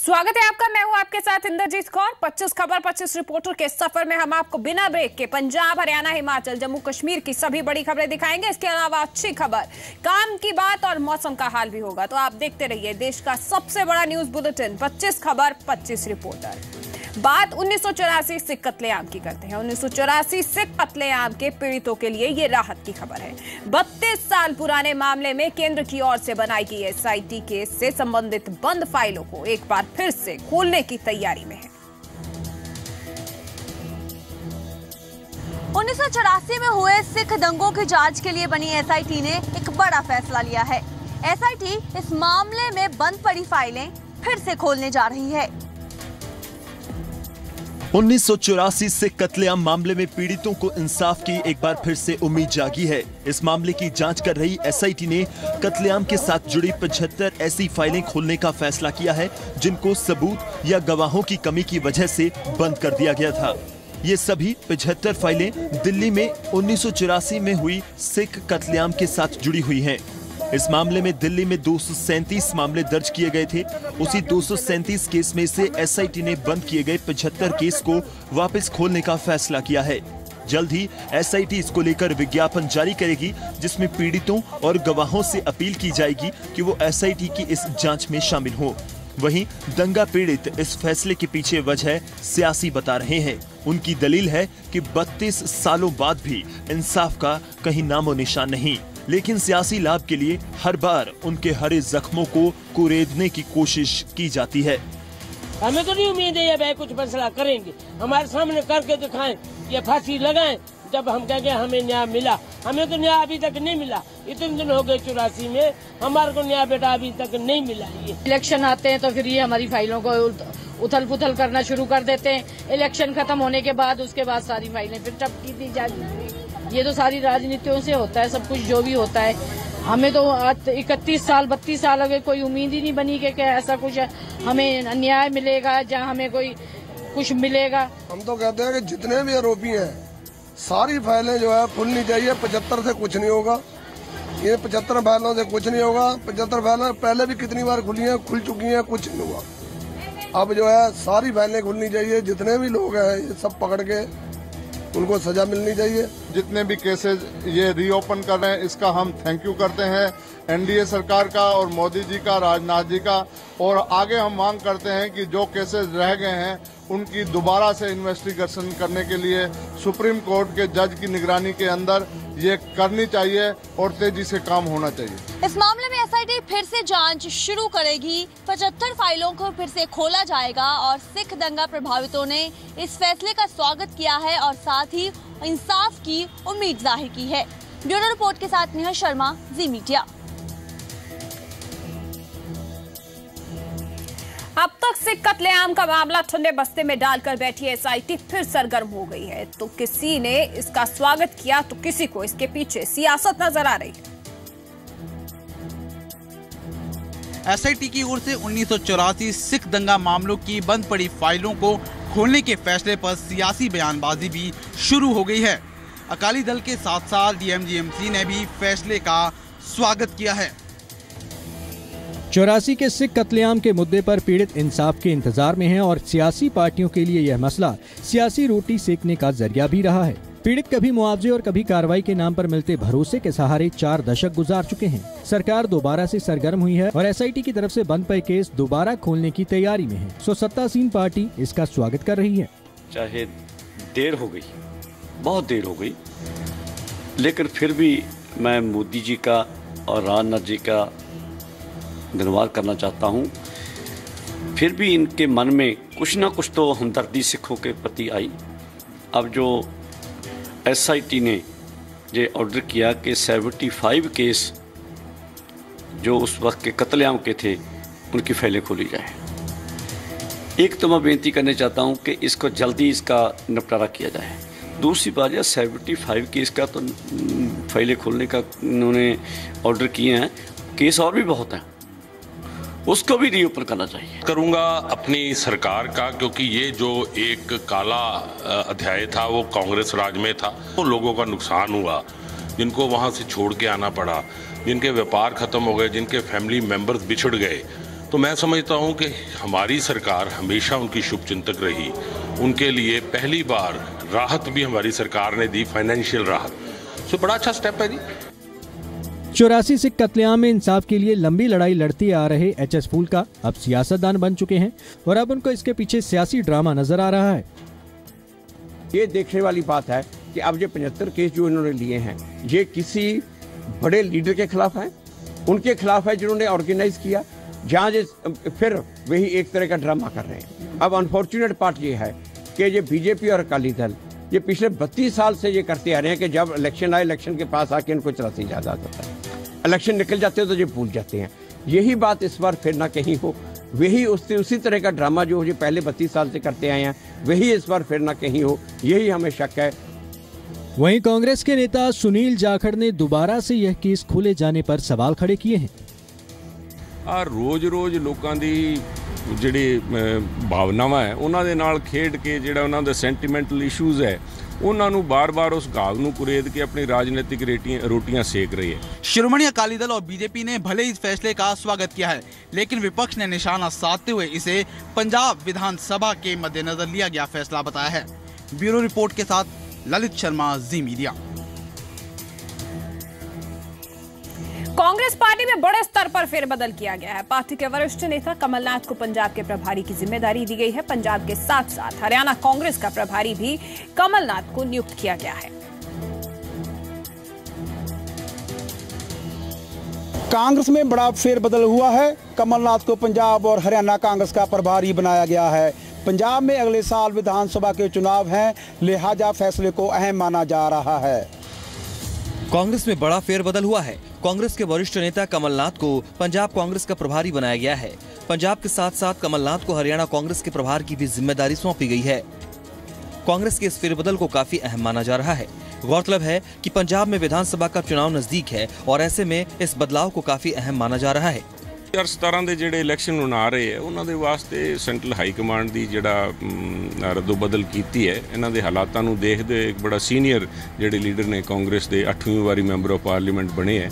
स्वागत है आपका। मैं हूं आपके साथ इंद्रजीत कौर। 25 खबर 25 रिपोर्टर के सफर में हम आपको बिना ब्रेक के पंजाब, हरियाणा, हिमाचल, जम्मू कश्मीर की सभी बड़ी खबरें दिखाएंगे। इसके अलावा अच्छी खबर, काम की बात और मौसम का हाल भी होगा। तो आप देखते रहिए देश का सबसे बड़ा न्यूज बुलेटिन 25 खबर 25 रिपोर्टर। बात 1984 सिख कत्लेआम की करते हैं। 1984 सिख कत्लेआम के पीड़ितों के लिए ये राहत की खबर है। 32 साल पुराने मामले में केंद्र की ओर से बनाई गई एसआईटी केस से संबंधित बंद फाइलों को एक बार फिर से खोलने की तैयारी में है। 1984 में हुए सिख दंगों की जांच के लिए बनी एसआईटी ने एक बड़ा फैसला लिया है। एसआईटी इस मामले में बंद पड़ी फाइलें फिर से खोलने जा रही है। 1984 से कत्लेआम मामले में पीड़ितों को इंसाफ की एक बार फिर से उम्मीद जागी है। इस मामले की जांच कर रही एसआईटी ने कत्लेआम के साथ जुड़ी 75 ऐसी फाइलें खोलने का फैसला किया है जिनको सबूत या गवाहों की कमी की वजह से बंद कर दिया गया था। ये सभी 75 फाइलें दिल्ली में 1984 में हुई सिख कत्लेआम के साथ जुड़ी हुई हैं। इस मामले में दिल्ली में 237 मामले दर्ज किए गए थे। उसी 237 केस में से एसआईटी ने बंद किए गए 75 केस को वापस खोलने का फैसला किया है। जल्द ही एसआईटी इसको लेकर विज्ञापन जारी करेगी, जिसमें पीड़ितों और गवाहों से अपील की जाएगी कि वो एसआईटी की इस जांच में शामिल हो। वहीं दंगा पीड़ित इस फैसले के पीछे वजह सियासी बता रहे हैं। उनकी दलील है कि 32 सालों बाद भी इंसाफ का कहीं नामो निशान नहीं, लेकिन सियासी लाभ के लिए हर बार उनके हरे जख्मों को कुरेदने की कोशिश की जाती है। हमें तो नहीं उम्मीद है भाई कुछ फैसला करेंगे, हमारे सामने करके दिखाएं, ये फांसी लगाएं। जब हम कहेंगे हमें न्याय मिला, हमें तो न्याय अभी तक नहीं मिला। इतने दिन हो गए 84 में, हमारे को न्याय बेटा अभी तक नहीं मिला। ये इलेक्शन आते हैं तो फिर ये हमारी फाइलों को उथल पुथल करना शुरू कर देते हैं। इलेक्शन खत्म होने के बाद उसके बाद सारी फाइलें फिर ठप की दी जाती। ये तो सारी राजनीतियों से होता है, सब कुछ जो भी होता है। हमें तो 31 साल 32 साल अगर कोई उम्मीद ही नहीं बनी कि ऐसा कुछ हमें न्याय मिलेगा, जहाँ हमें कोई कुछ मिलेगा। हम तो कहते हैं कि जितने भी आरोपी हैं सारी फाइलें जो है खुलनी चाहिए। 75 से कुछ नहीं होगा, ये 75 फाइलों से कुछ नहीं होगा। 75 फाइलें पहले भी कितनी बार खुली हैं, खुल चुकी हैं, कुछ नहीं हुआ। अब जो है सारी फाइलें खुलनी चाहिए। जितने भी लोग हैं ये सब पकड़ के उनको सजा मिलनी चाहिए। जितने भी केसेस ये रीओपन कर रहे हैं, इसका हम थैंक यू करते हैं एनडीए सरकार का और मोदी जी का, राजनाथ जी का। और आगे हम मांग करते हैं कि जो केसेस रह गए हैं उनकी दोबारा से इन्वेस्टिगेशन करने के लिए सुप्रीम कोर्ट के जज की निगरानी के अंदर ये करनी चाहिए और तेजी से काम होना चाहिए। इस मामले में एसआईटी फिर से जांच शुरू करेगी। 75 फाइलों को फिर से खोला जाएगा और सिख दंगा प्रभावितों ने इस फैसले का स्वागत किया है और साथ ही इंसाफ की उम्मीद जाहिर की है। ब्यूरो रिपोर्ट के साथ नेहा शर्मा, जी मीडिया। अब तक सिख कत्लेआम का मामला ठंडे बस्ते में डालकर बैठी एसआईटी फिर सरगर्म हो गई है। तो किसी ने इसका स्वागत किया तो किसी को इसके पीछे सियासत नजर आ रही है। एसआईटी की ओर से 1984 सिख दंगा मामलों की बंद पड़ी फाइलों को खोलने के फैसले पर सियासी बयानबाजी भी शुरू हो गई है। अकाली दल के साथ साथ डीएमजीएमसी ने भी फैसले का स्वागत किया है। 84 के सिख कत्लेआम के मुद्दे पर पीड़ित इंसाफ के इंतजार में हैं और सियासी पार्टियों के लिए यह मसला सियासी रोटी सेकने का जरिया भी रहा है। पीड़ित कभी मुआवजे और कभी कार्रवाई के नाम पर मिलते भरोसे के सहारे 4 दशक गुजार चुके हैं। सरकार दोबारा से सरगर्म हुई है और एसआईटी की तरफ से बंद पड़े केस दोबारा खोलने की तैयारी में है। सो सत्तासीन पार्टी इसका स्वागत कर रही है। चाहे देर हो गई, बहुत देर हो गई, लेकिन फिर भी मैं मोदी जी का और राजनाथ जी का धन्यवाद करना चाहता हूँ। फिर भी इनके मन में कुछ ना कुछ तो हमदर्दी सिखों के प्रति आई। अब जो एसआईटी ने ये ऑर्डर किया कि 75 केस जो उस वक्त के कत्लेआम के थे उनकी फाइलें खोली जाए। एक तो मैं बेनती करना चाहता हूँ कि इसको जल्दी इसका निपटारा किया जाए। दूसरी बात यह 75 केस का तो फाइलें खोलने का उन्होंने ऑर्डर किए हैं, केस और भी बहुत हैं, उसको भी रीओपन करना चाहिए। करूंगा अपनी सरकार का, क्योंकि ये जो एक काला अध्याय था वो कांग्रेस राज में था। वो लोगों का नुकसान हुआ, जिनको वहाँ से छोड़ के आना पड़ा, जिनके व्यापार खत्म हो गए, जिनके फैमिली मेंबर्स बिछड़ गए, तो मैं समझता हूं कि हमारी सरकार हमेशा उनकी शुभचिंतक रही। उनके लिए पहली बार राहत भी हमारी सरकार ने दी, फाइनेंशियल राहत। तो बड़ा अच्छा स्टेप है जी। 84 सिख कत्लेआम में इंसाफ के लिए लंबी लड़ाई लड़ते आ रहे एचएस फूलका अब सियासतदान बन चुके हैं और अब उनको इसके पीछे सियासी ड्रामा नजर आ रहा है। ये देखने वाली बात है कि अब जो 75 केस जो इन्होंने लिए हैं, ये किसी बड़े लीडर के खिलाफ है, उनके खिलाफ है जिन्होंने ऑर्गेनाइज किया, जहाँ फिर वही एक तरह का ड्रामा कर रहे हैं। अब अनफॉर्चुनेट पार्ट ये है कि ये बीजेपी और अकाली दल ये पिछले 32 साल से ये करते आ रहे हैं कि जब इलेक्शन आए, इलेक्शन के पास आके इनको 84 ज़्यादा होता है, इलेक्शन निकल जाते हैं तो ये भूल जाते हैं। यही बात इस बार फिर ना कहीं हो, वही उसी तरह का ड्रामा जो ये पहले 32 साल से करते आए हैं, वही इस बार फिर ना कहीं हो, यही हमें शक है। वहीं कांग्रेस के नेता सुनील जाखड़ ने दोबारा से यह केस खोले जाने पर सवाल खड़े किए हैं। रोज लोगों की ਜਿਹੜੀ ਭਾਵਨਾਵਾਂ ਹੈ ਉਹਨਾਂ ਦੇ ਨਾਲ ਖੇਡ ਕੇ ਜਿਹੜਾ ਉਹਨਾਂ ਦਾ ਸੈਂਟੀਮੈਂਟਲ ਇਸ਼ੂਜ਼ ਹੈ ਉਹਨਾਂ ਨੂੰ ਬਾਰ-ਬਾਰ ਉਸ ਘਾव ਨੂੰ ਕੁਰੇਦ ਕੇ अपनी राजनीतिक रोटियां सेक रही है। श्रोमणी अकाली दल और बीजेपी ने भले इस फैसले का स्वागत किया है, लेकिन विपक्ष ने निशाना साधते हुए इसे पंजाब विधानसभा के मद्देनजर लिया गया फैसला बताया है। ब्यूरो रिपोर्ट के साथ ललित शर्मा, जी मीडिया। कांग्रेस पार्टी में बड़े स्तर पर फेरबदल किया गया है। पार्टी के वरिष्ठ नेता कमलनाथ को पंजाब के प्रभारी की जिम्मेदारी दी गई है। पंजाब के साथ साथ हरियाणा कांग्रेस का प्रभारी भी कमलनाथ को नियुक्त किया गया है। कांग्रेस में बड़ा फेरबदल हुआ है। कमलनाथ को पंजाब और हरियाणा कांग्रेस का प्रभारी बनाया गया है। पंजाब में अगले साल विधानसभा के चुनाव हैं, लिहाजा फैसले को अहम माना जा रहा है। कांग्रेस में बड़ा फेरबदल हुआ है। कांग्रेस के वरिष्ठ नेता कमलनाथ को पंजाब कांग्रेस का प्रभारी बनाया गया है। पंजाब के साथ साथ कमलनाथ को हरियाणा कांग्रेस के प्रभार की भी जिम्मेदारी सौंपी गई है। कांग्रेस के इस फेरबदल को काफी अहम माना जा रहा है। गौरतलब है कि पंजाब में विधानसभा का चुनाव नजदीक है और ऐसे में इस बदलाव को काफी अहम माना जा रहा है। 2017 ਦੇ ਜਿਹੜੇ ਇਲੈਕਸ਼ਨ ਹੁਣ ਆ ਰਹੇ ਹੈ ਉਹਨਾਂ ਦੇ ਵਾਸਤੇ ਸੈਂਟਰਲ ਹਾਈ ਕਮਾਂਡ ਦੀ ਜਿਹੜਾ ਰੱਦੋ ਬਦਲ ਕੀਤੀ ਹੈ, ਇਹਨਾਂ ਦੇ ਹਾਲਾਤਾਂ ਨੂੰ ਦੇਖਦੇ ਇੱਕ ਬੜਾ ਸੀਨੀਅਰ ਜਿਹੜੇ ਲੀਡਰ ਨੇ ਕਾਂਗਰਸ ਦੇ 8ਵੀਂ ਵਾਰੀ ਮੈਂਬਰ ਆਫ ਪਾਰਲੀਮੈਂਟ ਬਣੇ ਹੈ।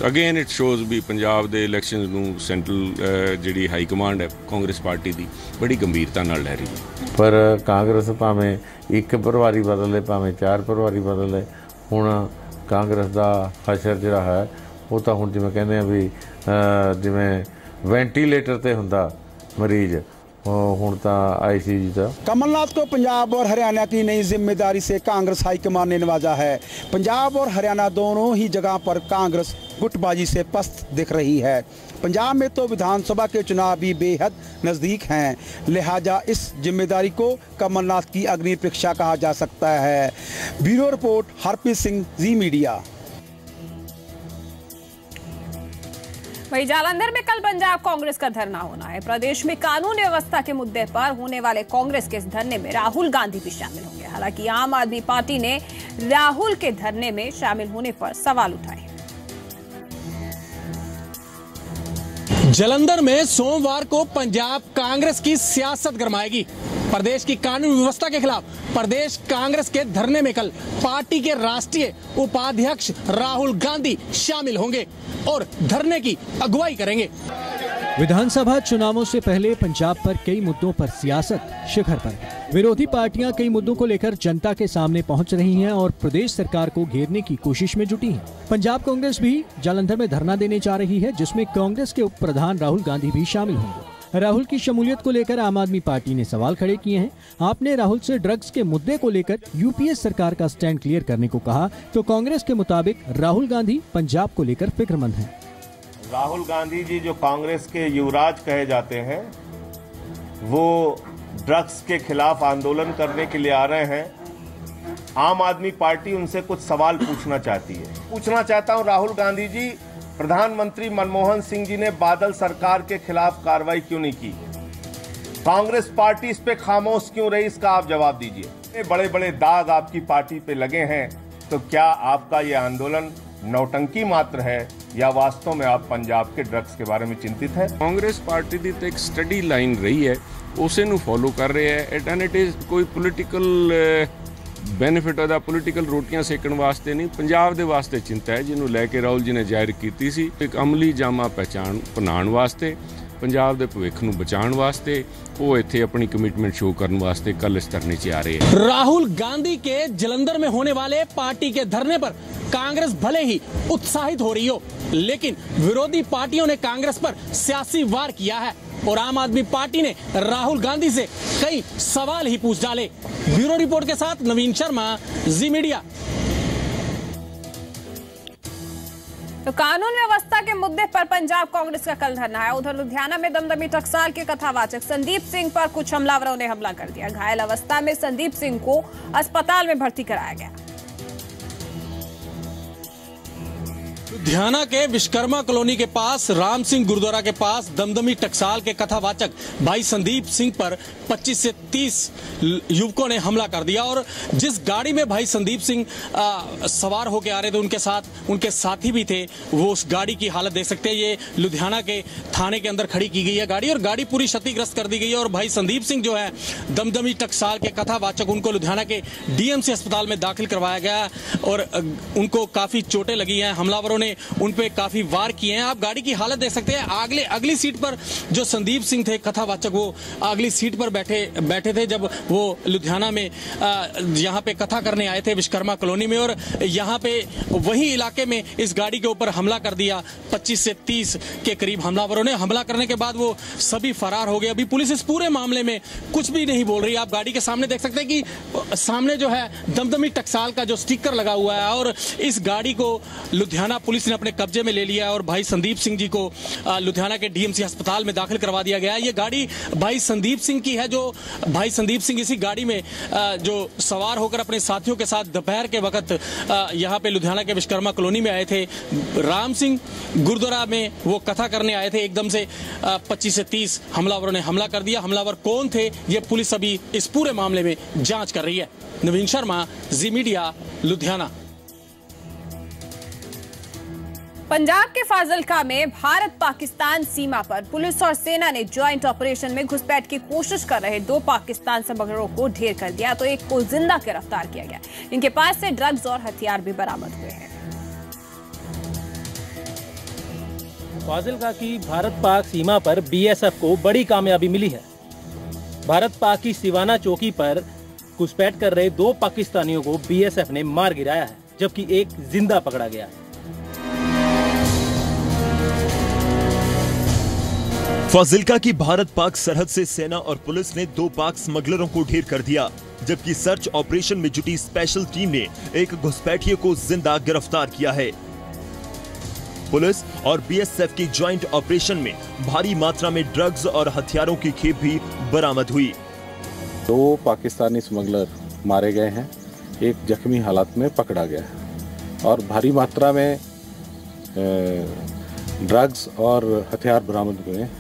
ਅਗੇਨ ਇਟ ਸ਼ੋਜ਼ ਵੀ ਪੰਜਾਬ ਦੇ ਇਲੈਕਸ਼ਨਸ ਨੂੰ ਸੈਂਟਰਲ ਜਿਹੜੀ ਹਾਈ ਕਮਾਂਡ ਹੈ ਕਾਂਗਰਸ ਪਾਰਟੀ ਦੀ ਬੜੀ ਗੰਭੀਰਤਾ ਨਾਲ ਲੈ ਰਹੀ ਹੈ। ਪਰ ਕਾਂਗਰਸ ਭਾਵੇਂ ਇੱਕ ਪ੍ਰਭਾਰੀ ਬਦਲੇ ਭਾਵੇਂ 4 ਪ੍ਰਭਾਰੀ ਬਦਲੇ, ਹੁਣ ਕਾਂਗਰਸ ਦਾ ਹਸ਼ਰ ਜਿਹੜਾ ਹੈ ਉਹ ਤਾਂ ਹੁਣ ਜਿਵੇਂ ਕਹਿੰਦੇ ਆ ਵੀ जिमें वेंटिलेटर ते हुंदा मरीज, हुण तां आईसीयू दा। कमलनाथ को पंजाब और हरियाणा की नई जिम्मेदारी से कांग्रेस हाईकमान ने नवाजा है। पंजाब और हरियाणा दोनों ही जगह पर कांग्रेस गुटबाजी से पस्त दिख रही है। पंजाब में तो विधानसभा के चुनाव भी बेहद नज़दीक हैं, लिहाजा इस जिम्मेदारी को कमलनाथ की अग्नि परीक्षा कहा जा सकता है। ब्यूरो रिपोर्ट, हरप्रीत सिंह, जी मीडिया। वहीं जालंधर में कल पंजाब कांग्रेस का धरना होना है। प्रदेश में कानून व्यवस्था के मुद्दे पर होने वाले कांग्रेस के इस धरने में राहुल गांधी भी शामिल होंगे। हालांकि आम आदमी पार्टी ने राहुल के धरने में शामिल होने पर सवाल उठाए। जालंधर में सोमवार को पंजाब कांग्रेस की सियासत गरमाएगी। प्रदेश की कानून व्यवस्था के खिलाफ प्रदेश कांग्रेस के धरने में कल पार्टी के राष्ट्रीय उपाध्यक्ष राहुल गांधी शामिल होंगे और धरने की अगुवाई करेंगे। विधानसभा चुनावों से पहले पंजाब पर कई मुद्दों पर सियासत शिखर पर है। विरोधी पार्टियां कई मुद्दों को लेकर जनता के सामने पहुंच रही हैं और प्रदेश सरकार को घेरने की कोशिश में जुटी है। पंजाब कांग्रेस भी जालंधर में धरना देने जा रही है, जिसमें कांग्रेस के उप प्रधान राहुल गांधी भी शामिल होंगे। राहुल की शमूलियत को लेकर आम आदमी पार्टी ने सवाल खड़े किए हैं। आपने राहुल से ड्रग्स के मुद्दे को लेकर यूपीए सरकार का स्टैंड क्लियर करने को कहा, तो कांग्रेस के मुताबिक राहुल गांधी पंजाब को लेकर फिक्रमंद हैं। राहुल गांधी जी जो कांग्रेस के युवराज कहे जाते हैं, वो ड्रग्स के खिलाफ आंदोलन करने के लिए आ रहे हैं। आम आदमी पार्टी उनसे कुछ सवाल पूछना चाहती है। पूछना चाहता हूं, राहुल गांधी जी, प्रधानमंत्री मनमोहन सिंह जी ने बादल सरकार के खिलाफ कार्रवाई क्यों नहीं की? कांग्रेस पार्टी इस पे खामोश क्यों रही? इसका आप जवाब दीजिए। बड़े बड़े दाग आपकी पार्टी पे लगे हैं, तो क्या आपका ये आंदोलन नौटंकी मात्र है या वास्तव में आप पंजाब के ड्रग्स के बारे में चिंतित है? कांग्रेस पार्टी दी तो एक स्टडी लाइन रही है, उसे नू फॉलो कर रहे हैं। एंड इट इज कोई पोलिटिकल बेनिफिट ਉਹਦਾ ਪੋਲੀਟੀਕਲ ਰੋਟੀਆਂ ਸੇਕਣ ਵਾਸਤੇ ਨਹੀਂ, ਪੰਜਾਬ ਦੇ ਵਾਸਤੇ ਚਿੰਤਾ ਹੈ, ਜਿਹਨੂੰ ਲੈ ਕੇ ਰਾਹੁਲ ਜੀ ਨੇ ਜ਼ਾਹਿਰ ਕੀਤੀ ਸੀ। ਇੱਕ ਅਮਲੀ ਜਾਮਾ ਪਹਿਚਾਣ ਬਣਾਉਣ ਵਾਸਤੇ ਪੰਜਾਬ ਦੇ ਭਵਿੱਖ ਨੂੰ ਬਚਾਉਣ ਵਾਸਤੇ ਉਹ ਇੱਥੇ ਆਪਣੀ ਕਮਿਟਮੈਂਟ ਸ਼ੋ ਕਰਨ ਵਾਸਤੇ ਕੱਲ ਇਸ ਧਰਨੇ 'ਚ ਆ ਰਹੇ हैं। राहुल गांधी के जलंधर में होने वाले पार्टी के धरने पर कांग्रेस भले ही उत्साहित हो रही हो, लेकिन विरोधी पार्टियों ने कांग्रेस पर सियासी वार किया है और आम आदमी पार्टी ने राहुल गांधी से कई सवाल ही पूछ डाले। ब्यूरो रिपोर्ट के साथ नवीन शर्मा, जी मीडिया। तो कानून व्यवस्था के मुद्दे पर पंजाब कांग्रेस का कल धरना है। उधर लुधियाना में दमदमी टकसाल के कथावाचक संदीप सिंह पर कुछ हमलावरों ने हमला कर दिया। घायल अवस्था में संदीप सिंह को अस्पताल में भर्ती कराया गया। लुधियाना के विश्वकर्मा कॉलोनी के पास राम सिंह गुरुद्वारा के पास दमदमी टकसाल के कथावाचक भाई संदीप सिंह पर 25 से 30 युवकों ने हमला कर दिया और जिस गाड़ी में भाई संदीप सिंह सवार होकर आ रहे थे उनके साथ उनके साथी भी थे, वो उस गाड़ी की हालत देख सकते हैं। ये लुधियाना के थाने के अंदर खड़ी की गई है गाड़ी और गाड़ी पूरी क्षतिग्रस्त कर दी गई है और भाई संदीप सिंह जो है दमदमी टकसाल के कथावाचक, उनको लुधियाना के डीएमसी अस्पताल में दाखिल करवाया गया और उनको काफी चोटें लगी हैं। हमलावरों ने उन पे काफी वार किए हैं। आप गाड़ी की हालत देख सकते हैं। अगली सीट पर जो संदीप सिंह थे कथावाचक, वो अगली सीट पर बैठे थे जब वो लुधियाना में यहाँ पे कथा करने आए थे विश्वकर्मा कॉलोनी में और यहाँ पे वही इलाके में इस गाड़ी के ऊपर हमला कर दिया। 25 से 30 के करीब हमलावरों ने हमला करने के बाद वो सभी फरार हो गए। अभी पुलिस इस पूरे मामले में कुछ भी नहीं बोल रही। आप गाड़ी के सामने देख सकते हैं कि सामने जो है दमदमी टकसाल का जो स्टिकर लगा हुआ है और इस गाड़ी को लुधियाना पुलिस ने अपने कब्जे में ले लिया और भाई संदीप सिंह जी को लुधियाना के डीएमसी अस्पताल में दाखिल करवा दिया गया। ये गाड़ी भाई संदीप सिंह की है। जो भाई संदीप सिंह इसी गाड़ी में जो सवार होकर अपने साथियों के साथ दोपहर के वक्त यहाँ पे लुधियाना के विश्वकर्मा कॉलोनी में आए थे। राम सिंह गुरुद्वारा में वो कथा करने आए थे। एकदम से 25 से 30 हमलावरों ने हमला कर दिया। हमलावर कौन थे ये पुलिस अभी इस पूरे मामले में जांच कर रही है। नवीन शर्मा, जी मीडिया, लुधियाना। पंजाब के फाजिलका में भारत पाकिस्तान सीमा पर पुलिस और सेना ने ज्वाइंट ऑपरेशन में घुसपैठ की कोशिश कर रहे 2 पाकिस्तान स्मगलरों को ढेर कर दिया तो एक को जिंदा गिरफ्तार किया गया। इनके पास से ड्रग्स और हथियार भी बरामद हुए हैं। फाजिलका की भारत पाक सीमा पर बीएसएफ को बड़ी कामयाबी मिली है। भारत पाक की सिवाना चौकी पर घुसपैठ कर रहे 2 पाकिस्तानियों को बीएसएफ ने मार गिराया है, जबकि एक जिंदा पकड़ा गया है। फाजिलका की भारत पाक सरहद से सेना और पुलिस ने 2 पाक स्मगलरों को ढेर कर दिया, जबकि सर्च ऑपरेशन में जुटी स्पेशल टीम ने एक घुसपैठिए को जिंदा गिरफ्तार किया है। पुलिस और बीएसएफ की ज्वाइंट ऑपरेशन में भारी मात्रा में ड्रग्स और हथियारों की खेप भी बरामद हुई। 2 पाकिस्तानी स्मगलर मारे गए हैं, एक जख्मी हालत में पकड़ा गया है और भारी मात्रा में ड्रग्स और हथियार बरामद हुए हैं।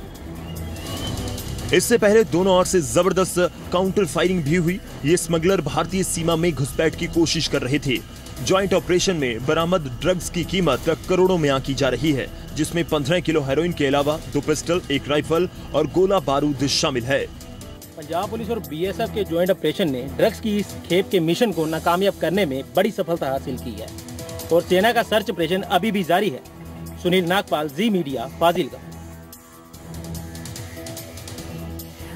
इससे पहले दोनों ओर से जबरदस्त काउंटर फायरिंग भी हुई। ये स्मगलर भारतीय सीमा में घुसपैठ की कोशिश कर रहे थे। ज्वाइंट ऑपरेशन में बरामद ड्रग्स की कीमत करोड़ों में आंकी जा रही है, जिसमें 15 किलो हेरोइन के अलावा 2 पिस्टल, 1 राइफल और गोला बारूद शामिल है। पंजाब पुलिस और बीएसएफ के ज्वाइंट ऑपरेशन ने ड्रग्स की इस खेप के मिशन को नाकामयाब करने में बड़ी सफलता हासिल की है और सेना का सर्च ऑपरेशन अभी भी जारी है। सुनील नागपाल, जी मीडिया, फाजिलका।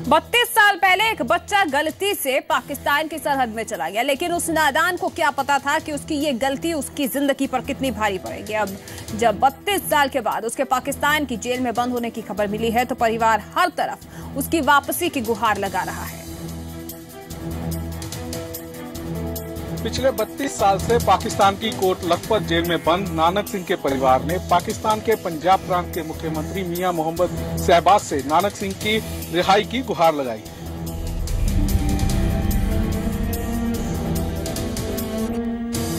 32 साल पहले एक बच्चा गलती से पाकिस्तान की सरहद में चला गया, लेकिन उस नादान को क्या पता था कि उसकी ये गलती उसकी जिंदगी पर कितनी भारी पड़ेगी। अब जब 32 साल के बाद उसके पाकिस्तान की जेल में बंद होने की खबर मिली है तो परिवार हर तरफ उसकी वापसी की गुहार लगा रहा है। पिछले 32 साल से पाकिस्तान की कोट लखपत जेल में बंद नानक सिंह के परिवार ने पाकिस्तान के पंजाब प्रांत के मुख्यमंत्री मियां मोहम्मद शहबाज से नानक सिंह की रिहाई की गुहार लगाई।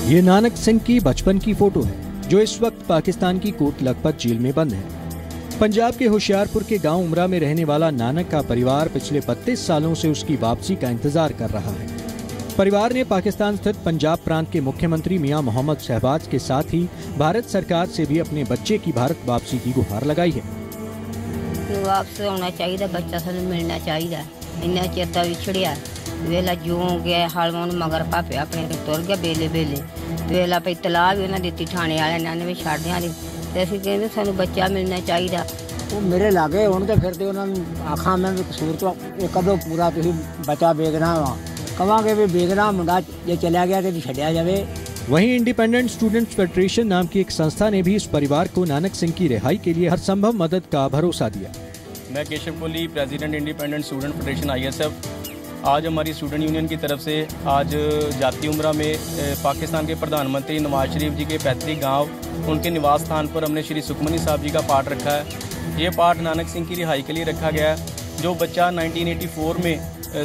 ये नानक सिंह की बचपन की फोटो है जो इस वक्त पाकिस्तान की कोट लखपत जेल में बंद है। पंजाब के होशियारपुर के गांव उमरा में रहने वाला नानक का परिवार पिछले 32 सालों से उसकी वापसी का इंतजार कर रहा है। परिवार ने पाकिस्तान स्थित पंजाब प्रांत के मुख्यमंत्री मियां मोहम्मद शहबाज के साथ ही भारत सरकार से भी अपने बच्चे की भारत वापसी की गुहार लगाई है। वापस होना चाहिए, बच्चा सानू मिलना चाहिए। इन्ना चिर दा विछड़िया वेला जो गया हालवान मगर भापे अपने तुर गया बेले बेले वेला पे इतलाह भी उन्हें दी थाने वाले ने भी छड़ दिया। असीं कहंदे सानू बच्चा मिलना चाहिए। वो मेरे लागे ਹੁਣ ਤੇ ਫਿਰਦੇ ਉਹਨਾਂ ਨੂੰ ਆਖਾਂ ਮੈਂ ਵੀ ਕਸੂਰ ਤੋਂ ਇਹ ਕਦੋਂ ਪੂਰਾ ਤੁਸੀਂ ਬੱਚਾ ਵੇਖਣਾ ਵਾ ਕਵਾਂਗੇ ਵੀ ਵੇਖਣਾ ਮੁੰਡਾ ਜੇ ਚਲਿਆ ਗਿਆ ਤੇ ਛੱਡਿਆ ਜਾਵੇ। वहीं इंडिपेंडेंट स्टूडेंट्स फेडरेशन नाम की एक संस्था ने भी इस परिवार को नानक सिंह की रिहाई के लिए हर संभव मदद का भरोसा दिया। मैं Keshav Kohli, president independent student federation ISF, आज हमारी स्टूडेंट यूनियन की तरफ से आज जाती उम्रा में पाकिस्तान के प्रधानमंत्री नवाज शरीफ जी के पैतृक गांव उनके निवास स्थान पर हमने श्री सुखमनी साहब जी का पाठ रखा है। ये पाठ नानक सिंह की रिहाई के लिए रखा गया है। जो बच्चा 1984 में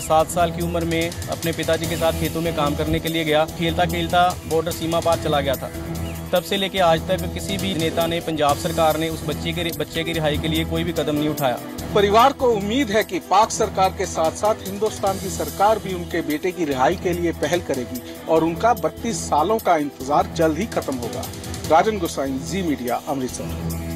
7 साल की उम्र में अपने पिताजी के साथ खेतों में काम करने के लिए गया, खेलता खेलता बॉर्डर सीमा पार चला गया था, तब से लेके आज तक किसी भी नेता ने, पंजाब सरकार ने उस बच्चे की रिहाई के लिए कोई भी कदम नहीं उठाया। परिवार को उम्मीद है कि पाक सरकार के साथ साथ हिंदुस्तान की सरकार भी उनके बेटे की रिहाई के लिए पहल करेगी और उनका 32 सालों का इंतजार जल्द ही खत्म होगा। राजन गोसाई, जी मीडिया, अमृतसर।